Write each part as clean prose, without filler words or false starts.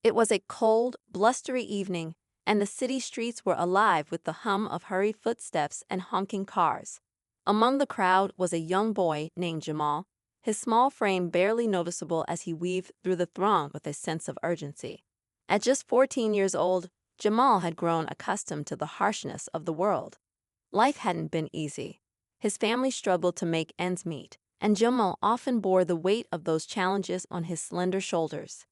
It was a cold, blustery evening, and the city streets were alive with the hum of hurried footsteps and honking cars. Among the crowd was a young boy named Jamal, his small frame barely noticeable as he weaved through the throng with a sense of urgency. At just 14 years old, Jamal had grown accustomed to the harshness of the world. Life hadn't been easy. His family struggled to make ends meet, and Jamal often bore the weight of those challenges on his slender shoulders.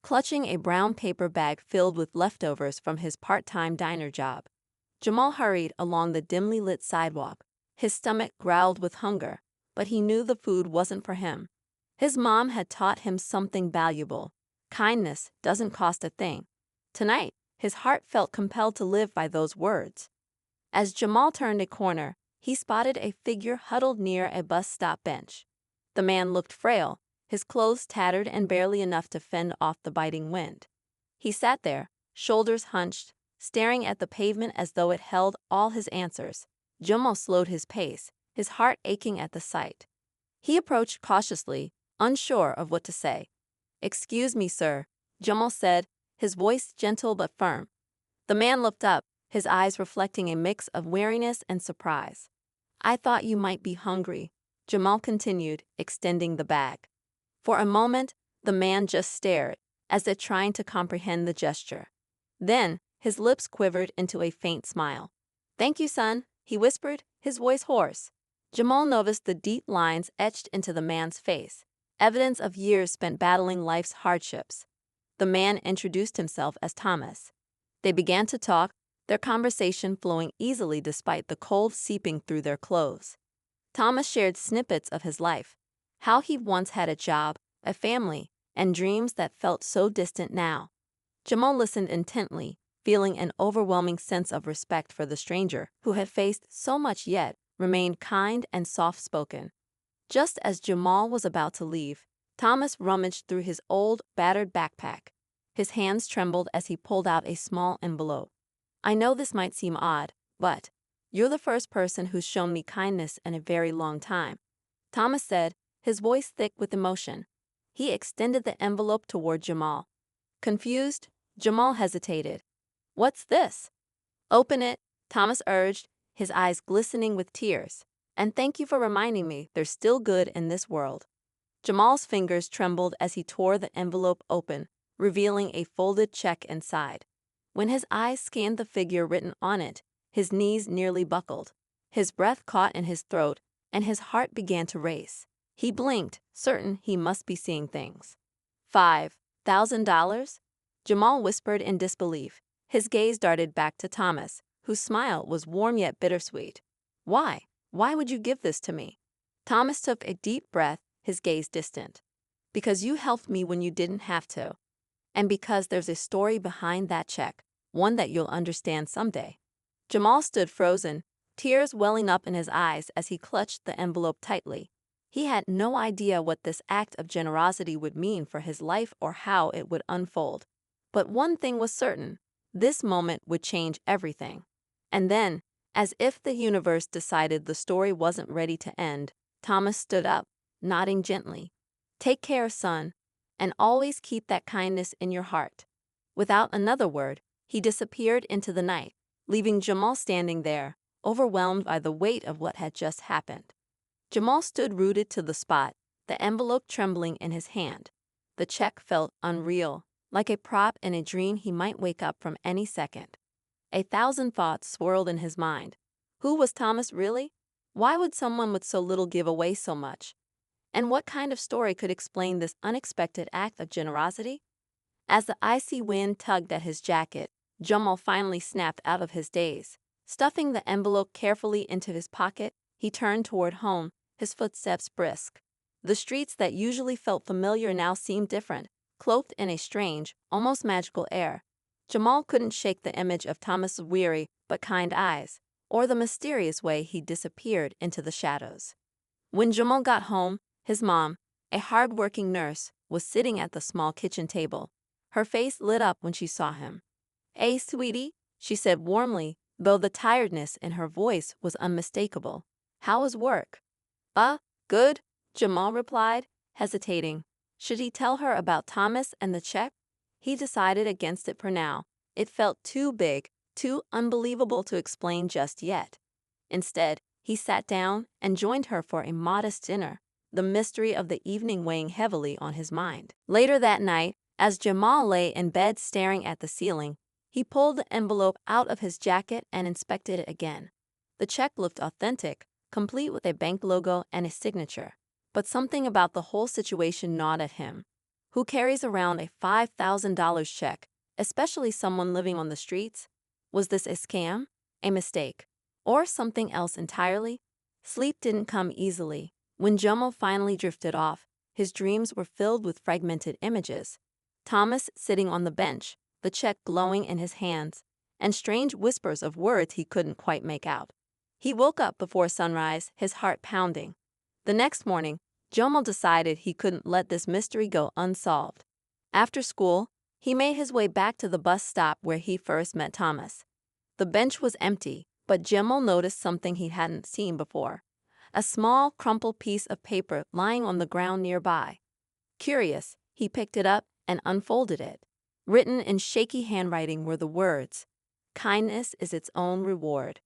Clutching a brown paper bag filled with leftovers from his part-time diner job, Jamal hurried along the dimly lit sidewalk. His stomach growled with hunger, but he knew the food wasn't for him. His mom had taught him something valuable. Kindness doesn't cost a thing. Tonight, his heart felt compelled to live by those words. As Jamal turned a corner, he spotted a figure huddled near a bus stop bench. The man looked frail, his clothes tattered and barely enough to fend off the biting wind. He sat there, shoulders hunched, staring at the pavement as though it held all his answers. Jamal slowed his pace, his heart aching at the sight. He approached cautiously, unsure of what to say. "Excuse me, sir," Jamal said, his voice gentle but firm. The man looked up, his eyes reflecting a mix of weariness and surprise. "I thought you might be hungry," Jamal continued, extending the bag. For a moment, the man just stared, as if trying to comprehend the gesture. Then, his lips quivered into a faint smile. "Thank you, son," he whispered, his voice hoarse. Jamal noticed the deep lines etched into the man's face, evidence of years spent battling life's hardships. The man introduced himself as Thomas. They began to talk, their conversation flowing easily despite the cold seeping through their clothes. Thomas shared snippets of his life, how he once had a job, a family, and dreams that felt so distant now. Jamal listened intently, feeling an overwhelming sense of respect for the stranger who had faced so much yet remained kind and soft-spoken. Just as Jamal was about to leave, Thomas rummaged through his old, battered backpack. His hands trembled as he pulled out a small envelope. "I know this might seem odd, but you're the first person who's shown me kindness in a very long time," Thomas said, his voice thick with emotion. He extended the envelope toward Jamal. Confused, Jamal hesitated. "What's this?" "Open it," Thomas urged, his eyes glistening with tears. "And thank you for reminding me there's still good in this world." Jamal's fingers trembled as he tore the envelope open, revealing a folded check inside. When his eyes scanned the figure written on it, his knees nearly buckled. His breath caught in his throat, and his heart began to race. He blinked, certain he must be seeing things. $5,000? Jamal whispered in disbelief. His gaze darted back to Thomas, whose smile was warm yet bittersweet. "Why? Why would you give this to me?" Thomas took a deep breath, his gaze distant. "Because you helped me when you didn't have to. And because there's a story behind that check, one that you'll understand someday." Jamal stood frozen, tears welling up in his eyes as he clutched the envelope tightly. He had no idea what this act of generosity would mean for his life or how it would unfold. But one thing was certain, this moment would change everything. And then, as if the universe decided the story wasn't ready to end, Thomas stood up, nodding gently. "Take care, son, and always keep that kindness in your heart." Without another word, he disappeared into the night, leaving Jamal standing there, overwhelmed by the weight of what had just happened. Jamal stood rooted to the spot, the envelope trembling in his hand. The check felt unreal, like a prop in a dream he might wake up from any second. 1,000 thoughts swirled in his mind. Who was Thomas really? Why would someone with so little give away so much? And what kind of story could explain this unexpected act of generosity? As the icy wind tugged at his jacket, Jamal finally snapped out of his daze. Stuffing the envelope carefully into his pocket, he turned toward home, his footsteps brisk. The streets that usually felt familiar now seemed different, cloaked in a strange, almost magical air. Jamal couldn't shake the image of Thomas's weary but kind eyes, or the mysterious way he disappeared into the shadows. When Jamal got home, his mom, a hard-working nurse, was sitting at the small kitchen table. Her face lit up when she saw him. "Hey, sweetie," she said warmly, though the tiredness in her voice was unmistakable. "How was work?" Good," Jamal replied, hesitating. Should he tell her about Thomas and the check? he decided against it for now. It felt too big, too unbelievable to explain just yet. Instead, he sat down and joined her for a modest dinner, the mystery of the evening weighing heavily on his mind. Later that night, as Jamal lay in bed staring at the ceiling, he pulled the envelope out of his jacket and inspected it again. The check looked authentic, complete with a bank logo and a signature. But something about the whole situation gnawed at him. Who carries around a $5,000 check, especially someone living on the streets? Was this a scam, a mistake, or something else entirely? Sleep didn't come easily. When Jamal finally drifted off, his dreams were filled with fragmented images. Thomas sitting on the bench, the check glowing in his hands, and strange whispers of words he couldn't quite make out. He woke up before sunrise, his heart pounding. The next morning, Jamal decided he couldn't let this mystery go unsolved. After school, he made his way back to the bus stop where he first met Thomas. The bench was empty, but Jamal noticed something he hadn't seen before. A small, crumpled piece of paper lying on the ground nearby. Curious, he picked it up and unfolded it. Written in shaky handwriting were the words, "Kindness is its own reward.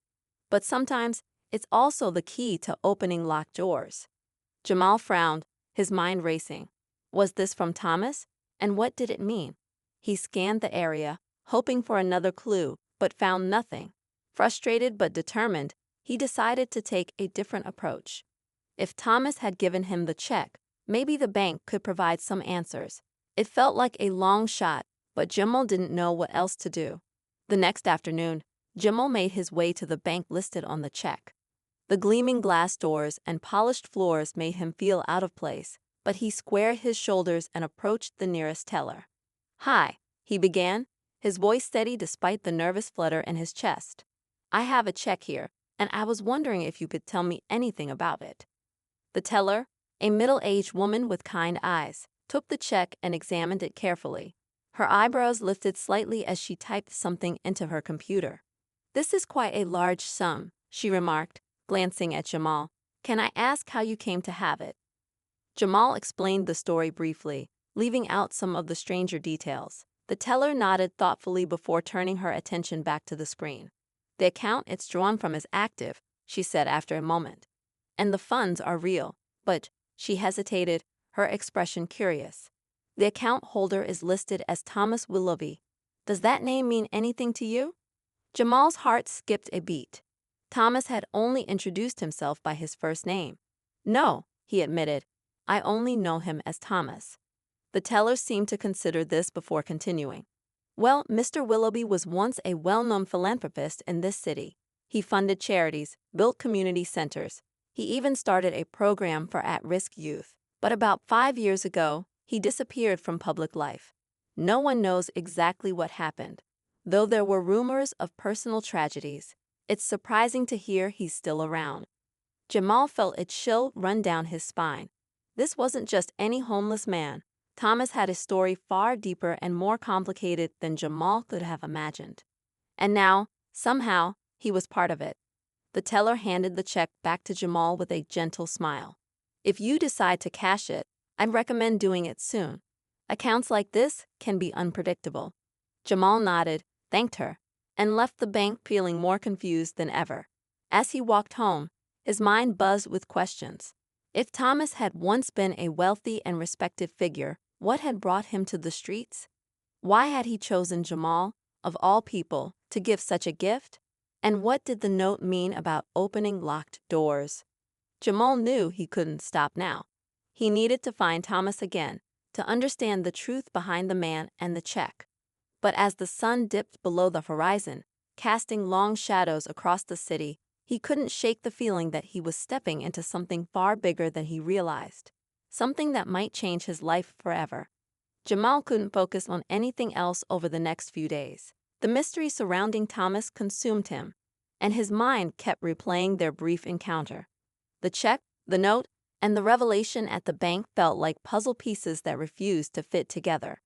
But sometimes, it's also the key to opening locked doors." Jamal frowned, his mind racing. Was this from Thomas? And what did it mean? He scanned the area, hoping for another clue, but found nothing. Frustrated but determined, he decided to take a different approach. If Thomas had given him the check, maybe the bank could provide some answers. It felt like a long shot, but Jamal didn't know what else to do. The next afternoon, Jamal made his way to the bank listed on the check. The gleaming glass doors and polished floors made him feel out of place, but he squared his shoulders and approached the nearest teller. "Hi," he began, his voice steady despite the nervous flutter in his chest. "I have a check here, and I was wondering if you could tell me anything about it." The teller, a middle-aged woman with kind eyes, took the check and examined it carefully. Her eyebrows lifted slightly as she typed something into her computer. "This is quite a large sum," she remarked, glancing at Jamal. "Can I ask how you came to have it?" Jamal explained the story briefly, leaving out some of the stranger details. The teller nodded thoughtfully before turning her attention back to the screen. "The account it's drawn from is active," she said after a moment. "And the funds are real, but," she hesitated, her expression curious. "The account holder is listed as Thomas Willoughby. Does that name mean anything to you?" Jamal's heart skipped a beat. Thomas had only introduced himself by his first name. "No," he admitted, "I only know him as Thomas." The teller seemed to consider this before continuing. "Well, Mr. Willoughby was once a well-known philanthropist in this city. He funded charities, built community centers. He even started a program for at-risk youth. But about 5 years ago, he disappeared from public life. No one knows exactly what happened, though there were rumors of personal tragedies. It's surprising to hear he's still around." Jamal felt a chill run down his spine. This wasn't just any homeless man. Thomas had a story far deeper and more complicated than Jamal could have imagined. And now, somehow, he was part of it. The teller handed the check back to Jamal with a gentle smile. "If you decide to cash it, I'd recommend doing it soon. Accounts like this can be unpredictable." Jamal nodded, thanked her, and left the bank feeling more confused than ever. As he walked home, his mind buzzed with questions. If Thomas had once been a wealthy and respected figure, what had brought him to the streets? Why had he chosen Jamal, of all people, to give such a gift? And what did the note mean about opening locked doors? Jamal knew he couldn't stop now. He needed to find Thomas again, to understand the truth behind the man and the check. But as the sun dipped below the horizon, casting long shadows across the city, he couldn't shake the feeling that he was stepping into something far bigger than he realized. Something that might change his life forever. Jamal couldn't focus on anything else over the next few days. The mystery surrounding Thomas consumed him, and his mind kept replaying their brief encounter. The check, the note, and the revelation at the bank felt like puzzle pieces that refused to fit together.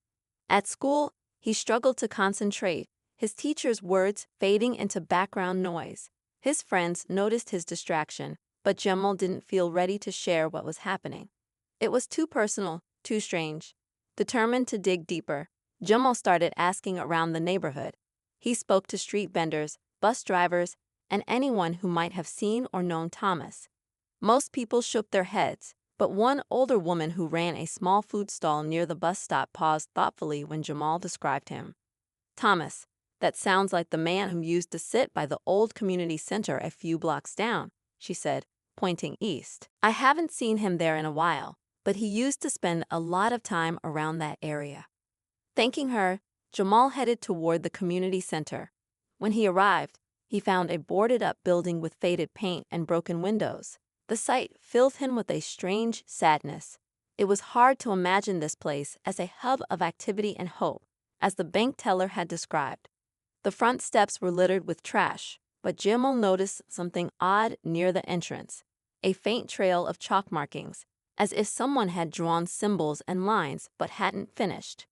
At school, he struggled to concentrate, his teacher's words fading into background noise. His friends noticed his distraction, but Jamal didn't feel ready to share what was happening. It was too personal, too strange. Determined to dig deeper, Jamal started asking around the neighborhood. He spoke to street vendors, bus drivers, and anyone who might have seen or known Thomas. Most people shook their heads, but one older woman who ran a small food stall near the bus stop paused thoughtfully when Jamal described him. Thomas, that sounds like the man who used to sit by the old community center a few blocks down, she said, pointing east. I haven't seen him there in a while, but he used to spend a lot of time around that area. Thanking her, Jamal headed toward the community center. When he arrived, he found a boarded-up building with faded paint and broken windows. The sight filled him with a strange sadness. It was hard to imagine this place as a hub of activity and hope, as the bank teller had described. The front steps were littered with trash, but Jamal noticed something odd near the entrance, a faint trail of chalk markings, as if someone had drawn symbols and lines but hadn't finished.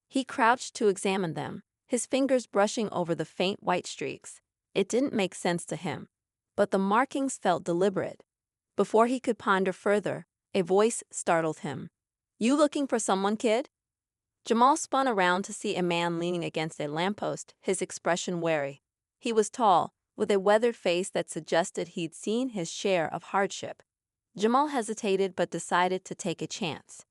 He crouched to examine them, his fingers brushing over the faint white streaks. It didn't make sense to him, but the markings felt deliberate. Before he could ponder further, a voice startled him. "You looking for someone, kid?" Jamal spun around to see a man leaning against a lamppost, his expression wary. He was tall, with a weathered face that suggested he'd seen his share of hardship. Jamal hesitated but decided to take a chance.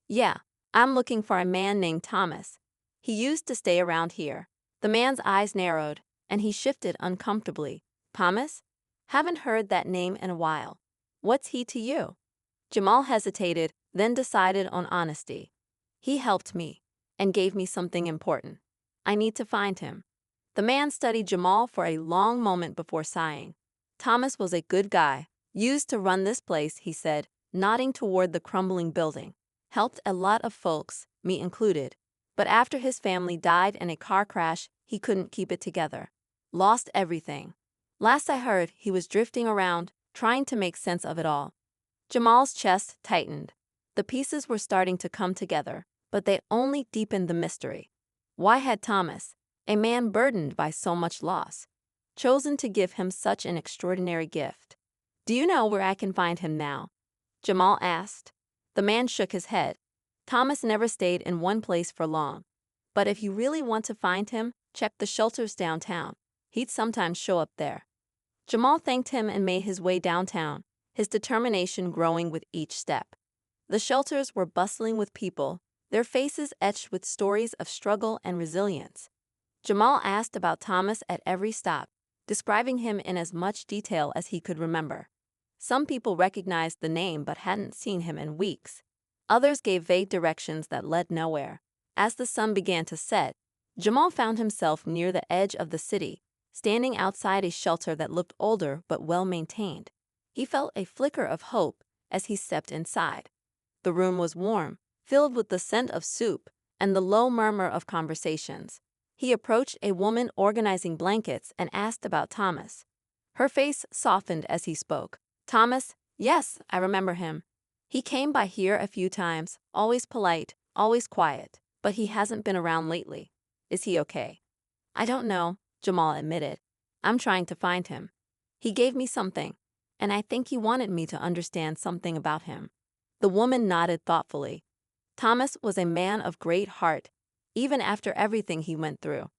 "Yeah, I'm looking for a man named Thomas. He used to stay around here." The man's eyes narrowed, and he shifted uncomfortably. "Thomas? Haven't heard that name in a while. What's he to you?" Jamal hesitated, then decided on honesty. "He helped me, and gave me something important. I need to find him." The man studied Jamal for a long moment before sighing. "Thomas was a good guy, used to run this place," he said, nodding toward the crumbling building. "Helped a lot of folks, me included. But after his family died in a car crash, he couldn't keep it together. Lost everything. Last I heard, he was drifting around, trying to make sense of it all." Jamal's chest tightened. The pieces were starting to come together, but they only deepened the mystery. Why had Thomas, a man burdened by so much loss, chosen to give him such an extraordinary gift? "Do you know where I can find him now?" Jamal asked. The man shook his head. "Thomas never stayed in one place for long. But if you really want to find him, check the shelters downtown. He'd sometimes show up there." Jamal thanked him and made his way downtown, his determination growing with each step. The shelters were bustling with people, their faces etched with stories of struggle and resilience. Jamal asked about Thomas at every stop, describing him in as much detail as he could remember. Some people recognized the name but hadn't seen him in weeks. Others gave vague directions that led nowhere. As the sun began to set, Jamal found himself near the edge of the city, standing outside a shelter that looked older but well-maintained. He felt a flicker of hope as he stepped inside. The room was warm, filled with the scent of soup and the low murmur of conversations. He approached a woman organizing blankets and asked about Thomas. Her face softened as he spoke. "Thomas? Yes, I remember him. He came by here a few times, always polite, always quiet, but he hasn't been around lately. Is he okay?" "I don't know," Jamal admitted. "I'm trying to find him. He gave me something, and I think he wanted me to understand something about him." The woman nodded thoughtfully. Thomas was a man of great heart, even after everything he went through.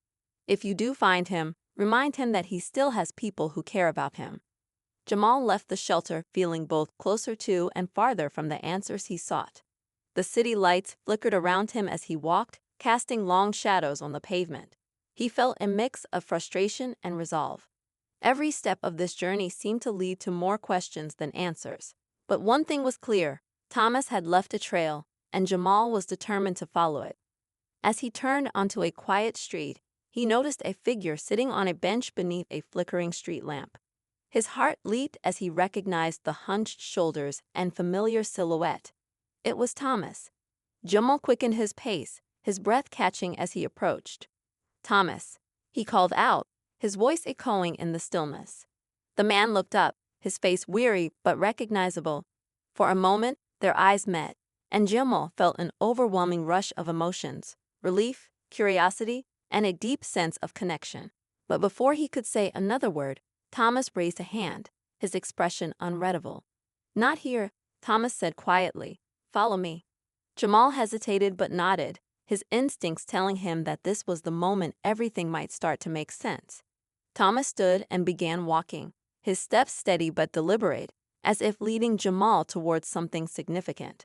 If you do find him, remind him that he still has people who care about him. Jamal left the shelter feeling both closer to and farther from the answers he sought. The city lights flickered around him as he walked, casting long shadows on the pavement. He felt a mix of frustration and resolve. Every step of this journey seemed to lead to more questions than answers. But one thing was clear: Thomas had left a trail, and Jamal was determined to follow it. As he turned onto a quiet street, he noticed a figure sitting on a bench beneath a flickering street lamp. His heart leaped as he recognized the hunched shoulders and familiar silhouette. It was Thomas. Jamal quickened his pace, his breath catching as he approached. "Thomas," he called out, his voice echoing in the stillness. The man looked up, his face weary but recognizable. For a moment, their eyes met, and Jamal felt an overwhelming rush of emotions: relief, curiosity, and a deep sense of connection. But before he could say another word, Thomas raised a hand, his expression unreadable. "Not here," Thomas said quietly. "Follow me." Jamal hesitated but nodded, his instincts telling him that this was the moment everything might start to make sense. Thomas stood and began walking, his steps steady but deliberate, as if leading Jamal towards something significant.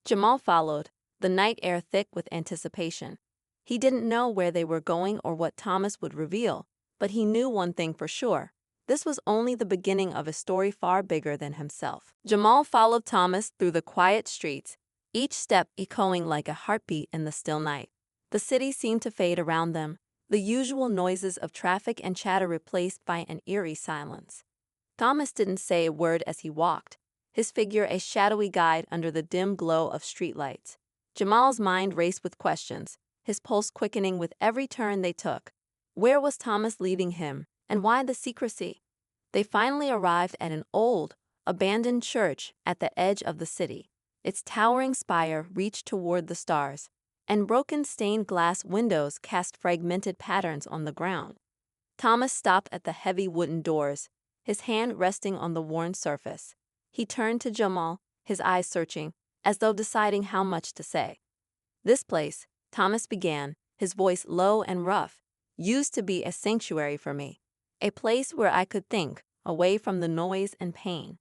Jamal followed, the night air thick with anticipation. He didn't know where they were going or what Thomas would reveal, but he knew one thing for sure. This was only the beginning of a story far bigger than himself. Jamal followed Thomas through the quiet streets, each step echoing like a heartbeat in the still night. The city seemed to fade around them, the usual noises of traffic and chatter replaced by an eerie silence. Thomas didn't say a word as he walked, his figure a shadowy guide under the dim glow of streetlights. Jamal's mind raced with questions, his pulse quickening with every turn they took. Where was Thomas leading him, and why the secrecy? They finally arrived at an old, abandoned church at the edge of the city. Its towering spire reached toward the stars, and broken stained glass windows cast fragmented patterns on the ground. Thomas stopped at the heavy wooden doors, his hand resting on the worn surface. He turned to Jamal, his eyes searching, as though deciding how much to say. This place, Thomas began, his voice low and rough, used to be a sanctuary for me, a place where I could think, away from the noise and pain.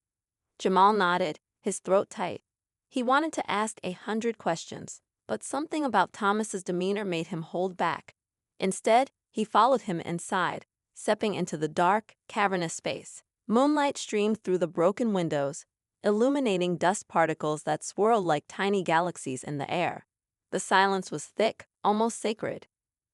Jamal nodded, his throat tight. He wanted to ask 100 questions, but something about Thomas's demeanor made him hold back. Instead, he followed him inside, stepping into the dark, cavernous space. Moonlight streamed through the broken windows, illuminating dust particles that swirled like tiny galaxies in the air. The silence was thick, almost sacred.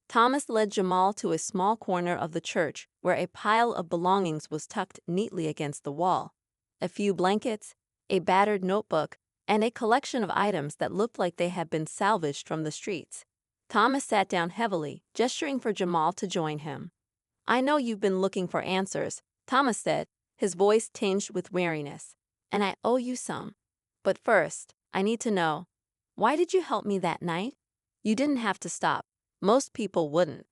Thomas led Jamal to a small corner of the church where a pile of belongings was tucked neatly against the wall. A few blankets, a battered notebook, and a collection of items that looked like they had been salvaged from the streets. Thomas sat down heavily, gesturing for Jamal to join him. "I know you've been looking for answers," Thomas said, his voice tinged with weariness. "And I owe you some. But first, I need to know, why did you help me that night? You didn't have to stop. Most people wouldn't."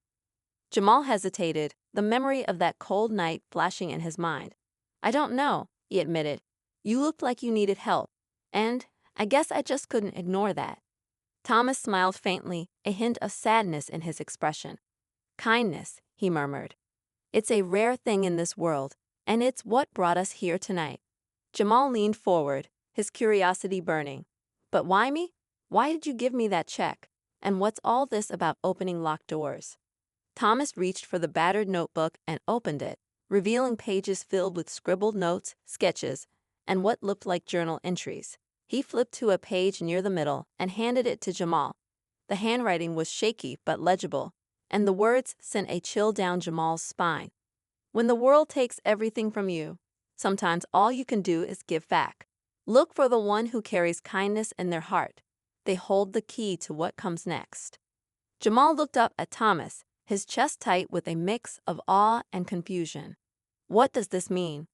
Jamal hesitated, the memory of that cold night flashing in his mind. "I don't know," he admitted. "You looked like you needed help, and I guess I just couldn't ignore that." Thomas smiled faintly, a hint of sadness in his expression. "Kindness," he murmured. "It's a rare thing in this world, and it's what brought us here tonight." Jamal leaned forward, his curiosity burning. "But why me? Why did you give me that check? And what's all this about opening locked doors?" Thomas reached for the battered notebook and opened it, revealing pages filled with scribbled notes, sketches, and what looked like journal entries. He flipped to a page near the middle and handed it to Jamal. The handwriting was shaky but legible, and the words sent a chill down Jamal's spine. "When the world takes everything from you, sometimes all you can do is give back. Look for the one who carries kindness in their heart. They hold the key to what comes next." Jamal looked up at Thomas, his chest tight with a mix of awe and confusion. "What does this mean?"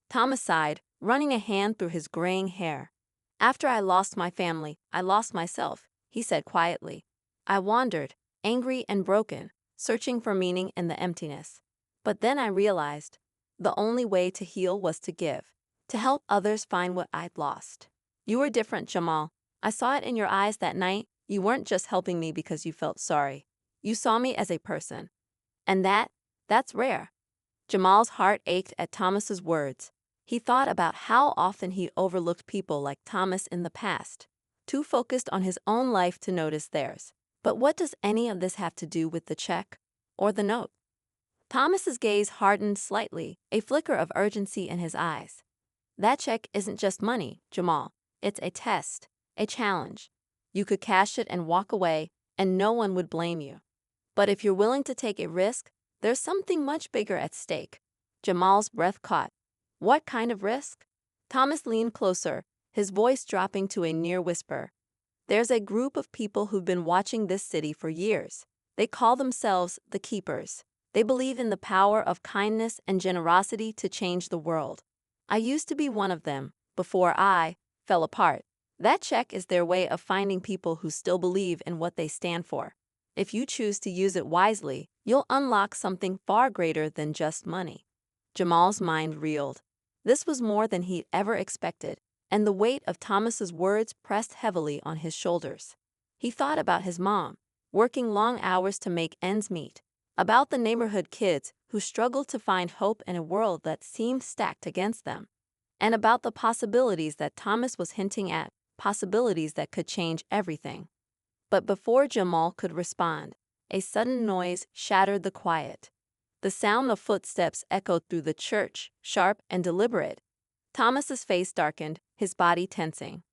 Thomas sighed, running a hand through his graying hair. "After I lost my family, I lost myself," he said quietly. "I wandered, angry and broken, searching for meaning in the emptiness. But then I realized the only way to heal was to give, to help others find what I'd lost. You were different, Jamal. I saw it in your eyes that night. You weren't just helping me because you felt sorry. You saw me as a person. And that's rare." Jamal's heart ached at Thomas's words. He thought about how often he overlooked people like Thomas in the past, too focused on his own life to notice theirs. But what does any of this have to do with the check or the note? Thomas's gaze hardened slightly, a flicker of urgency in his eyes. "That check isn't just money, Jamal. It's a test, a challenge. You could cash it and walk away, and no one would blame you. But if you're willing to take a risk, there's something much bigger at stake." Jamal's breath caught. "What kind of risk?" Thomas leaned closer, his voice dropping to a near whisper. "There's a group of people who've been watching this city for years. They call themselves the Keepers. They believe in the power of kindness and generosity to change the world. I used to be one of them, before I fell apart. That check is their way of finding people who still believe in what they stand for. If you choose to use it wisely, you'll unlock something far greater than just money." Jamal's mind reeled. This was more than he'd ever expected, and the weight of Thomas's words pressed heavily on his shoulders. He thought about his mom, working long hours to make ends meet. About the neighborhood kids who struggled to find hope in a world that seemed stacked against them. And about the possibilities that Thomas was hinting at, possibilities that could change everything. But before Jamal could respond, a sudden noise shattered the quiet. The sound of footsteps echoed through the church, sharp and deliberate. Thomas's face darkened, his body tensing.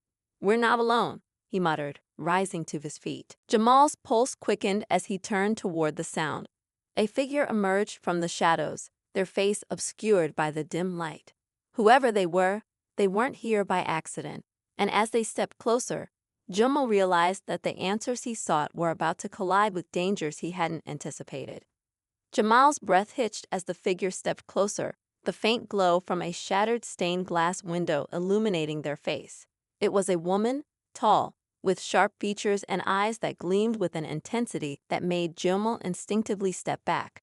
"We're not alone," he muttered, rising to his feet. Jamal's pulse quickened as he turned toward the sound. A figure emerged from the shadows, their face obscured by the dim light. Whoever they weren't here by accident, and as they stepped closer, Jamal realized that the answers he sought were about to collide with dangers he hadn't anticipated. Jamal's breath hitched as the figure stepped closer, the faint glow from a shattered stained glass window illuminating their face. It was a woman, tall, with sharp features and eyes that gleamed with an intensity that made Jamal instinctively step back.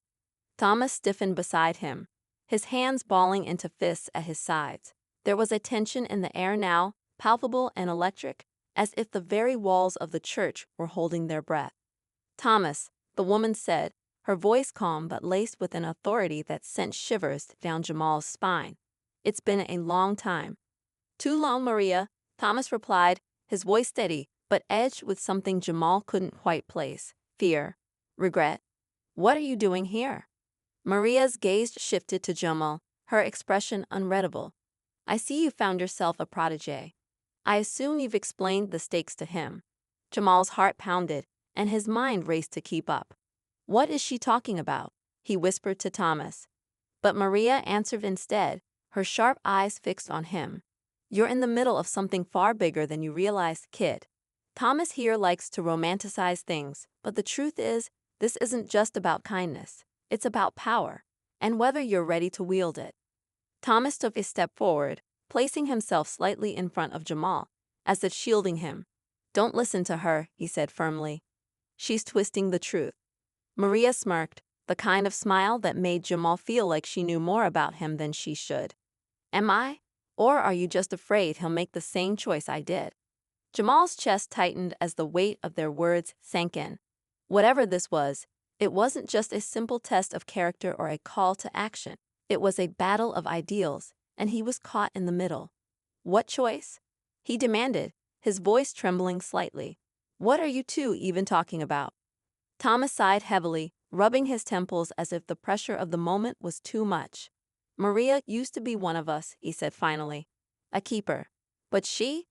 Thomas stiffened beside him, his hands balling into fists at his sides. There was a tension in the air now, palpable and electric, as if the very walls of the church were holding their breath. "Thomas," the woman said, her voice calm but laced with an authority that sent shivers down Jamal's spine. "It's been a long time." "Too long, Maria," Thomas replied, his voice steady, but edged with something Jamal couldn't quite place. Fear. Regret. "What are you doing here?" Maria's gaze shifted to Jamal, her expression unreadable. "I see you found yourself a protege. I assume you've explained the stakes to him." Jamal's heart pounded, and his mind raced to keep up. "What is she talking about?" he whispered to Thomas. But Maria answered instead, her sharp eyes fixed on him. "You're in the middle of something far bigger than you realize, kid. Thomas here likes to romanticize things, but the truth is, this isn't just about kindness. It's about power, and whether you're ready to wield it." Thomas took a step forward, placing himself slightly in front of Jamal, as if shielding him. "Don't listen to her," he said firmly. "She's twisting the truth." Maria smirked, the kind of smile that made Jamal feel like she knew more about him than she should. "Am I? Or are you just afraid he'll make the same choice I did?" Jamal's chest tightened as the weight of their words sank in. Whatever this was, it wasn't just a simple test of character or a call to action. It was a battle of ideals, and he was caught in the middle. "What choice?" he demanded, his voice trembling slightly. "What are you two even talking about?" Thomas sighed heavily, rubbing his temples as if the pressure of the moment was too much. "Maria used to be one of us," he said finally. "A keeper. But she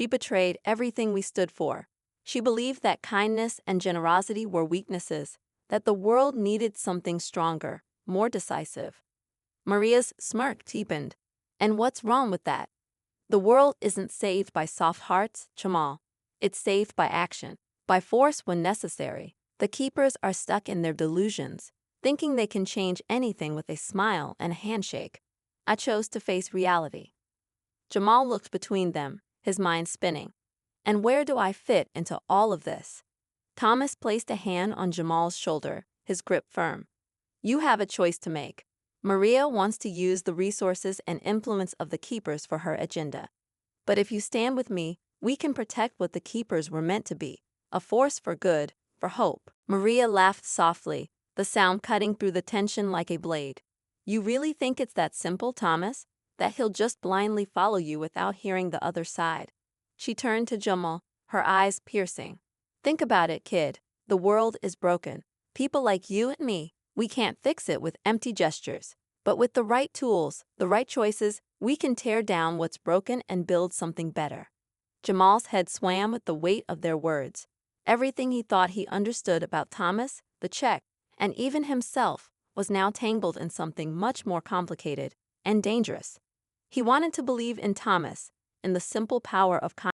betrayed everything we stood for. She believed that kindness and generosity were weaknesses, that the world needed something stronger, more decisive." Maria's smirk deepened. "And what's wrong with that? The world isn't saved by soft hearts, Jamal. It's saved by action, by force when necessary. The keepers are stuck in their delusions, thinking they can change anything with a smile and a handshake. I chose to face reality." Jamal looked between them, his mind spinning. "And where do I fit into all of this?" Thomas placed a hand on Jamal's shoulder, his grip firm. "You have a choice to make. Maria wants to use the resources and influence of the keepers for her agenda. But if you stand with me, we can protect what the keepers were meant to be, a force for good, for hope." Maria laughed softly, the sound cutting through the tension like a blade. "You really think it's that simple, Thomas? That he'll just blindly follow you without hearing the other side?" She turned to Jamal, her eyes piercing. "Think about it, kid. The world is broken. People like you and me, we can't fix it with empty gestures. But with the right tools, the right choices, we can tear down what's broken and build something better." Jamal's head swam with the weight of their words. Everything he thought he understood about Thomas, the Czech, and even himself was now tangled in something much more complicated and dangerous. He wanted to believe in Thomas, in the simple power of kindness.